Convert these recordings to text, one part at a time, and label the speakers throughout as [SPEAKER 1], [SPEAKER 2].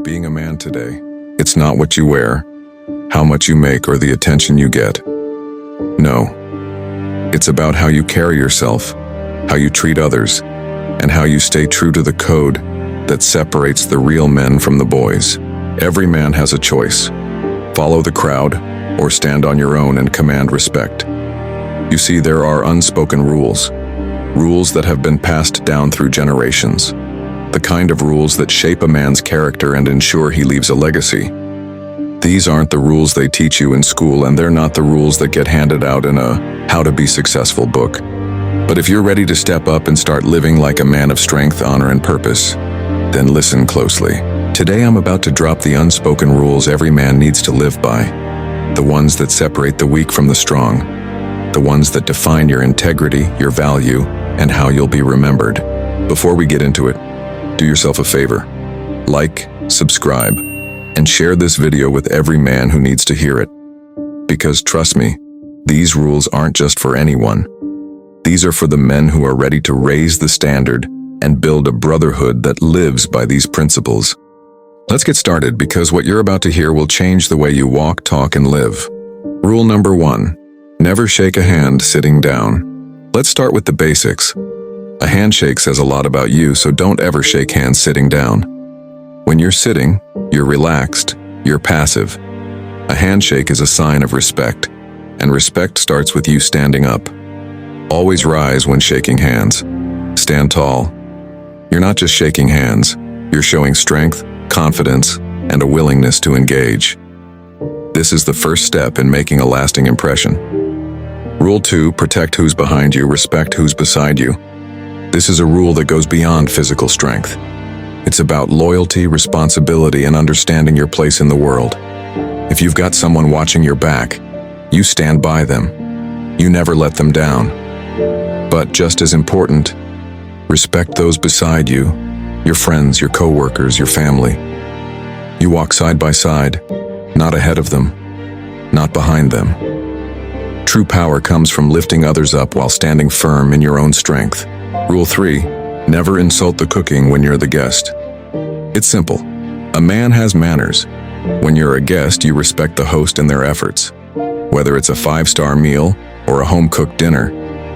[SPEAKER 1] Being a man today, it's not what you wear, how much you make, or the attention you get. No, it's about how you carry yourself, how you treat others, and how you stay true to the code that separates the real men from the boys. Every man has a choice: follow the crowd or stand on your own and command respect. You see, there are unspoken rules that have been passed down through generations. The kind of rules that shape a man's character and ensure he leaves a legacy. These aren't the rules they teach you in school, and they're not the rules that get handed out in a How to Be Successful book. But if you're ready to step up and start living like a man of strength, honor, and purpose, then listen closely. Today I'm about to drop the unspoken rules every man needs to live by. The ones that separate the weak from the strong. The ones that define your integrity, your value, and how you'll be remembered. Before we get into it, do yourself a favor. Like, subscribe, and share this video with every man who needs to hear it. Because trust me, these rules aren't just for anyone. These are for the men who are ready to raise the standard and build a brotherhood that lives by these principles. Let's get started, because what you're about to hear will change the way you walk, talk, and live. Rule number 1, never shake a hand sitting down. Let's start with the basics. A handshake says a lot about you, so don't ever shake hands sitting down. When you're sitting, you're relaxed, you're passive. A handshake is a sign of respect, and respect starts with you standing up. Always rise when shaking hands. Stand tall. You're not just shaking hands, you're showing strength, confidence, and a willingness to engage. This is the first step in making a lasting impression. Rule 2, protect who's behind you, respect who's beside you. This is a rule that goes beyond physical strength. It's about loyalty, responsibility, and understanding your place in the world. If you've got someone watching your back, you stand by them. You never let them down. But just as important, respect those beside you, your friends, your co-workers, your family. You walk side by side, not ahead of them, not behind them. True power comes from lifting others up while standing firm in your own strength. Rule 3, never insult the cooking when you're the guest. It's simple. A man has manners. When you're a guest, you respect the host and their efforts. Whether it's a 5-star meal or a home-cooked dinner,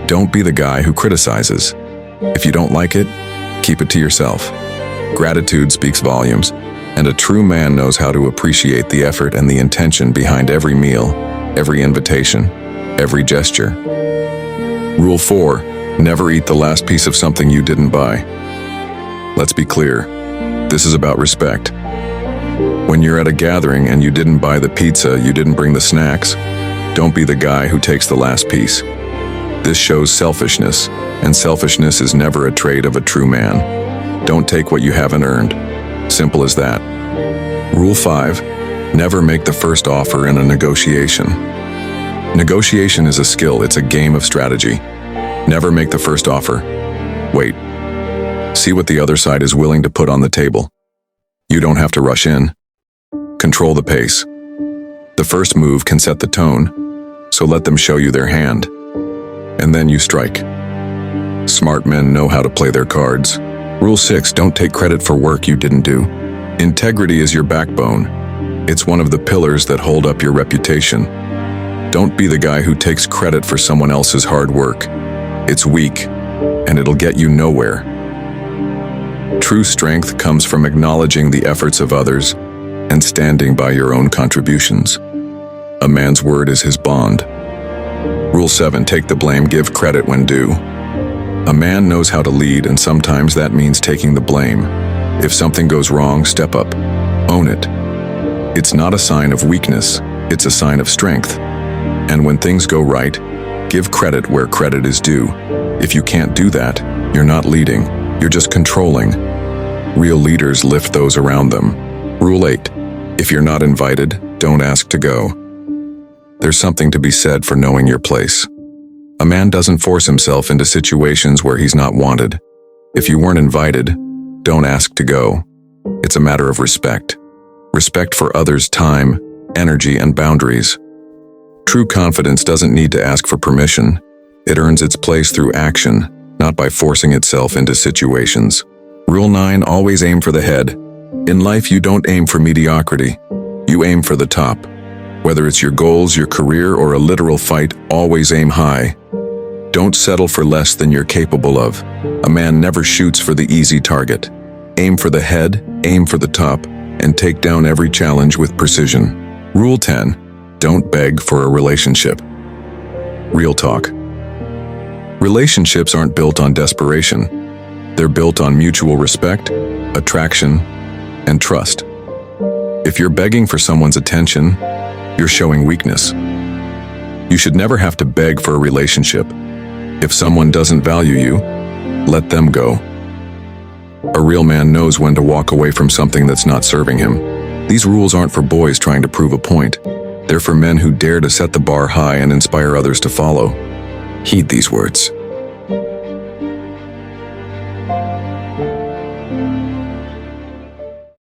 [SPEAKER 1] don't be the guy who criticizes. If you don't like it, keep it to yourself. Gratitude speaks volumes, and a true man knows how to appreciate the effort and the intention behind every meal, every invitation, every gesture. Rule 4, never eat the last piece of something you didn't buy. Let's be clear, this is about respect. When you're at a gathering and you didn't buy the pizza, you didn't bring the snacks, don't be the guy who takes the last piece. This shows selfishness, and selfishness is never a trait of a true man. Don't take what you haven't earned. Simple as that. Rule 5, never make the first offer in a negotiation. Negotiation is a skill, it's a game of strategy. Never make the first offer. Wait. See what the other side is willing to put on the table. You don't have to rush in. Control the pace. The first move can set the tone, so let them show you their hand. And then you strike. Smart men know how to play their cards. Rule 6, don't take credit for work you didn't do. Integrity is your backbone. It's one of the pillars that hold up your reputation. Don't be the guy who takes credit for someone else's hard work. It's weak, and it'll get you nowhere. True strength comes from acknowledging the efforts of others and standing by your own contributions. A man's word is his bond. Rule 7, take the blame, give credit when due. A man knows how to lead, and sometimes that means taking the blame. If something goes wrong, step up. Own it. It's not a sign of weakness, it's a sign of strength. And when things go right, give credit where credit is due. If you can't do that, you're not leading, you're just controlling. Real leaders lift those around them. Rule 8, if you're not invited, don't ask to go. There's something to be said for knowing your place. A man doesn't force himself into situations where he's not wanted. If you weren't invited, don't ask to go. It's a matter of respect. Respect for others' time, energy, and boundaries. True confidence doesn't need to ask for permission. It earns its place through action, not by forcing itself into situations. Rule 9, always aim for the head. In life, you don't aim for mediocrity. You aim for the top. Whether it's your goals, your career, or a literal fight, always aim high. Don't settle for less than you're capable of. A man never shoots for the easy target. Aim for the head, aim for the top, and take down every challenge with precision. Rule 10. Don't beg for a relationship. Real talk. Relationships aren't built on desperation. They're built on mutual respect, attraction, and trust. If you're begging for someone's attention, you're showing weakness. You should never have to beg for a relationship. If someone doesn't value you, let them go. A real man knows when to walk away from something that's not serving him. These rules aren't for boys trying to prove a point. They're for men who dare to set the bar high and inspire others to follow. Heed these words.